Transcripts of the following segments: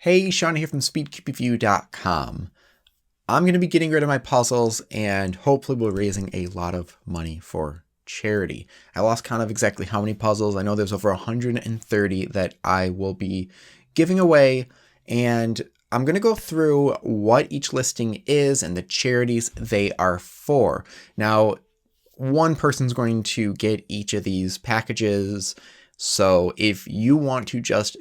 Hey, Sean here from SpeedCubeReview.com. I'm going to be getting rid of my puzzles and hopefully we're raising a lot of money for charity. I lost count of exactly how many puzzles. I know there's over 130 that I will be giving away, and I'm going to go through what each listing is and the charities they are for. Now, one person's going to get each of these packages, so if you want to just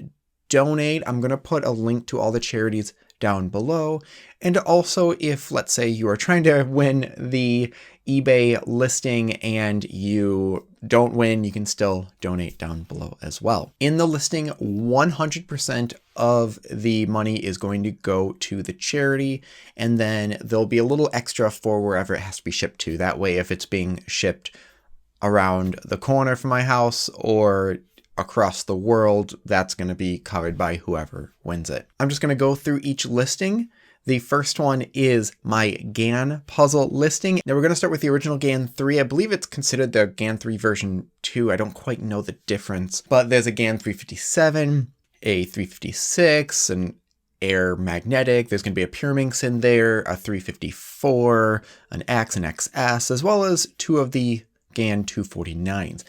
donate, I'm going to put a link to all the charities down below. And also, if let's say you are trying to win the eBay listing and you don't win, you can still donate down below as well. In the listing, 100% of the money is going to go to the charity, and then there'll be a little extra for wherever it has to be shipped to. That way, if it's being shipped around the corner from my house or across the world, that's going to be covered by whoever wins it. I'm just going to go through each listing. The first one is my Gan Puzzle listing. Now we're going to start with the original Gan 3. I believe it's considered the Gan 3 version 2. I don't quite know the difference, but there's a Gan 357, a 356, an Air Magnetic. There's going to be a Pyraminx in there, a 354, an X and XS, as well as two of the Gan 249s.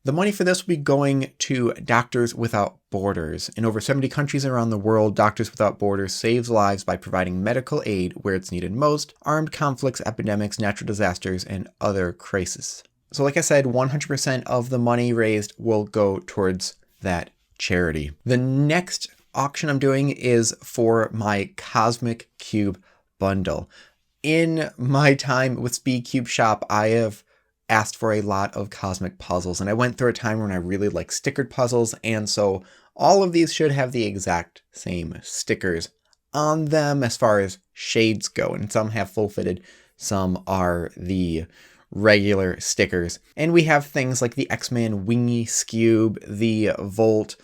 The money for this will be going to Doctors Without Borders. In over 70 countries around the world, Doctors Without Borders saves lives by providing medical aid where it's needed most: armed conflicts, epidemics, natural disasters, and other crises. So like I said, 100% of the money raised will go towards that charity. The next auction I'm doing is for my Cosmic Cube bundle. In my time with Speed Cube Shop, I have asked for a lot of cosmic puzzles, and I went through a time when I really like stickered puzzles, and so all of these should have the exact same stickers on them as far as shades go, and some have full fitted, some are the regular stickers. And we have things like the X-Man Wingy Scube, the Volt,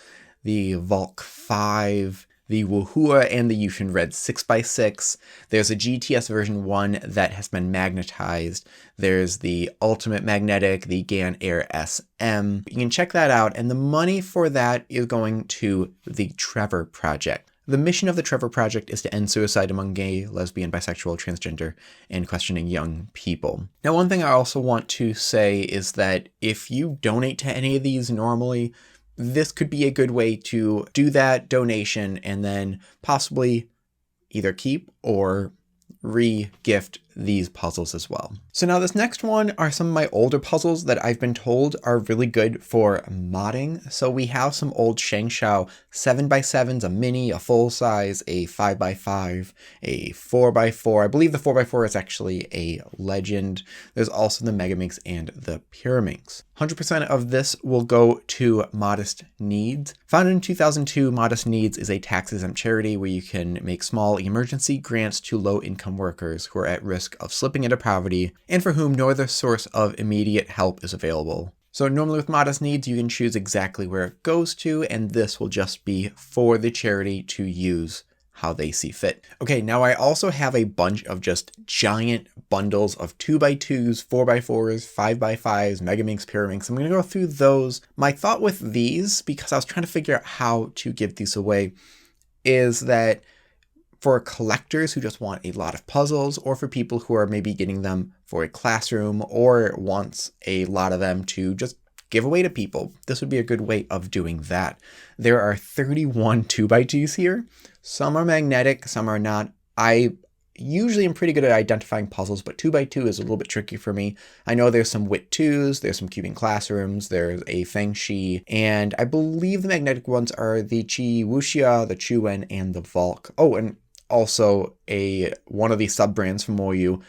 the Volk 5, the Woohua, and the Yushin Red 6x6. There's a GTS version 1 that has been magnetized. There's the Ultimate Magnetic, the Gan Air SM. You can check that out, and the money for that is going to the Trevor Project. The mission of the Trevor Project is to end suicide among gay, lesbian, bisexual, transgender, and questioning young people. Now, one thing I also want to say is that if you donate to any of these normally, this could be a good way to do that donation and then possibly either keep or re-gift these puzzles as well. So now this next one are some of my older puzzles that I've been told are really good for modding. So we have some old Shangshao 7x7s, a mini, a full size, a 5x5, a 4x4. I believe the 4x4 is actually a legend. There's also the Megaminx and the Pyraminx. 100% of this will go to Modest Needs. Founded in 2002, Modest Needs is a tax-exempt charity where you can make small emergency grants to low-income workers who are at risk of slipping into poverty and for whom no other source of immediate help is available. So normally with Modest Needs, you can choose exactly where it goes to, and this will just be for the charity to use how they see fit. Okay, now I also have a bunch of just giant bundles of 2x2s, 4x4s, 5x5s, Megaminx Pyraminx. I'm going to go through those. My thought with these, because I was trying to figure out how to give these away, is that for collectors who just want a lot of puzzles, or for people who are maybe getting them for a classroom or wants a lot of them to just give away to people, this would be a good way of doing that. There are 31 2x2s here. Some are magnetic, some are not. I usually am pretty good at identifying puzzles, but 2x2 is a little bit tricky for me. I know there's some WIT 2s, there's some cubing classrooms, there's a Fengshi, and I believe the magnetic ones are the Chi Wuxia, the Chuwen, and the Volk. Oh, and also one of the sub-brands from Moyu,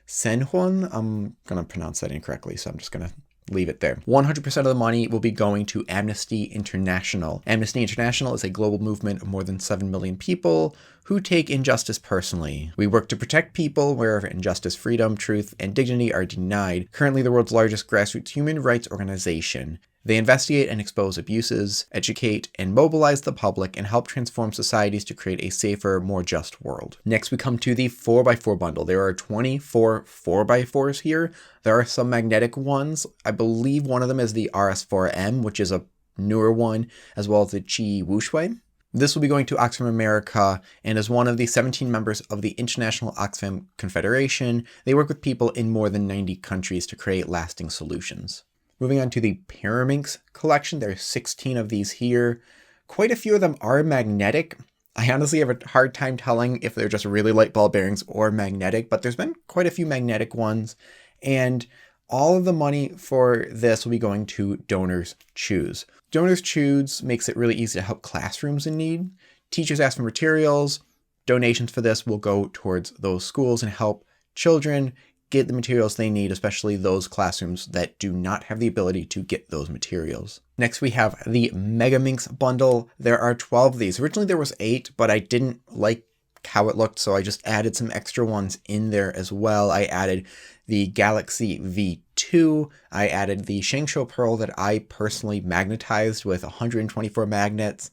Senhuan. I'm going to pronounce that incorrectly, so I'm just going to leave it there. 100% of the money will be going to Amnesty International. Amnesty International is a global movement of more than 7 million people who take injustice personally. We work to protect people wherever injustice, freedom, truth, and dignity are denied. Currently the world's largest grassroots human rights organization. They investigate and expose abuses, educate and mobilize the public, and help transform societies to create a safer, more just world. Next, we come to the 4x4 bundle. There are 24 4x4s here. There are some magnetic ones. I believe one of them is the RS4M, which is a newer one, as well as the Chi Wuxue. This will be going to OXFAM America, and as one of the 17 members of the International OXFAM Confederation, they work with people in more than 90 countries to create lasting solutions. Moving on to the Pyraminx collection, there are 16 of these here. Quite a few of them are magnetic. I honestly have a hard time telling if they're just really light ball bearings or magnetic, but there's been quite a few magnetic ones, and all of the money for this will be going to Donors Choose. Donors Choose makes it really easy to help classrooms in need. Teachers ask for materials. Donations for this will go towards those schools and help children get the materials they need, especially those classrooms that do not have the ability to get those materials. Next, we have the Megaminx bundle. There are 12 of these. Originally, there was 8, but I didn't like how it looked, so I just added some extra ones in there as well. I added the Galaxy V2. I added the Shangsho Pearl that I personally magnetized with 124 magnets.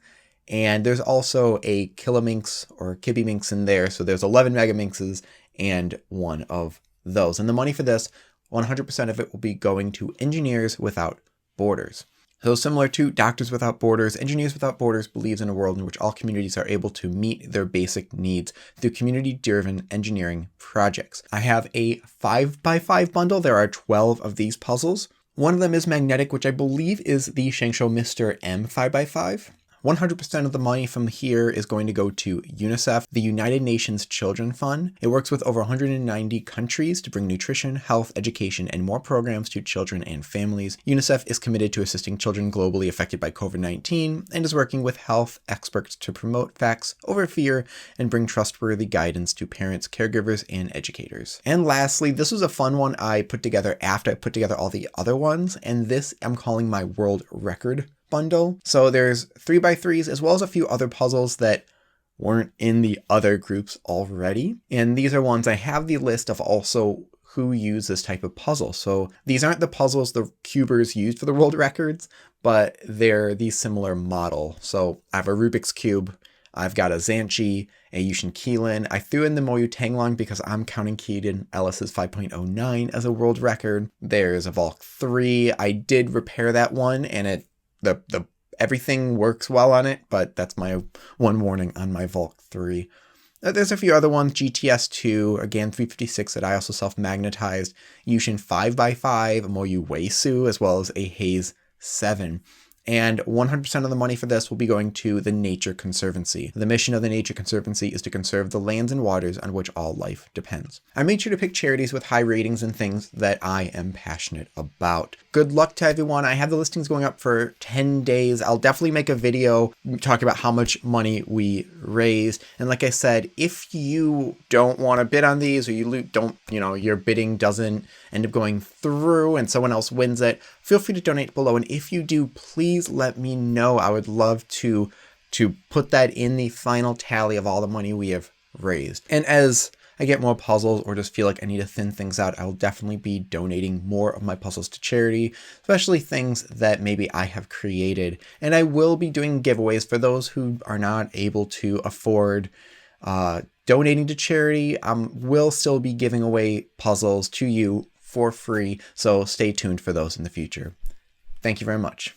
And there's also a Kilominx or Kibiminx in there. So there's 11 Megaminxes and one of those. And the money for this, 100% of it will be going to Engineers Without Borders. So similar to Doctors Without Borders, Engineers Without Borders believes in a world in which all communities are able to meet their basic needs through community-driven engineering projects. I have a 5x5 bundle. There are 12 of these puzzles. One of them is magnetic, which I believe is the Shangsho Mr. M 5x5. 100% of the money from here is going to go to UNICEF, the United Nations Children Fund. It works with over 190 countries to bring nutrition, health, education, and more programs to children and families. UNICEF is committed to assisting children globally affected by COVID-19 and is working with health experts to promote facts over fear and bring trustworthy guidance to parents, caregivers, and educators. And lastly, this was a fun one I put together after I put together all the other ones, and this I'm calling my world record bundle. So there's 3x3s as well as a few other puzzles that weren't in the other groups already. And these are ones I have the list of also who use this type of puzzle. So these aren't the puzzles the cubers used for the world records, but they're the similar model. So I have a Rubik's Cube. I've got a Zhanchi, a Yushin Keelan. I threw in the Moyu Tanglong because I'm counting Keaton Ellis's 5.09 as a world record. There's a Volk 3. I did repair that one and everything works well on it, but that's my one warning on my Volk 3. There's a few other ones, GTS 2, again 356 that I also self-magnetized, Yushin 5x5, Moyu Weisu, as well as a Haze 7. And 100% of the money for this will be going to the Nature Conservancy. The mission of the Nature Conservancy is to conserve the lands and waters on which all life depends. I made sure to pick charities with high ratings and things that I am passionate about. Good luck to everyone. I have the listings going up for 10 days. I'll definitely make a video talking about how much money we raised. And like I said, if you don't want to bid on these or your bidding doesn't end up going through and someone else wins it, feel free to donate below. And if you do, please let me know. I would love to put that in the final tally of all the money we have raised. And as I get more puzzles or just feel like I need to thin things out, I will definitely be donating more of my puzzles to charity, especially things that maybe I have created. And I will be doing giveaways for those who are not able to afford donating to charity. We'll still be giving away puzzles to you for free, so stay tuned for those in the future. Thank you very much.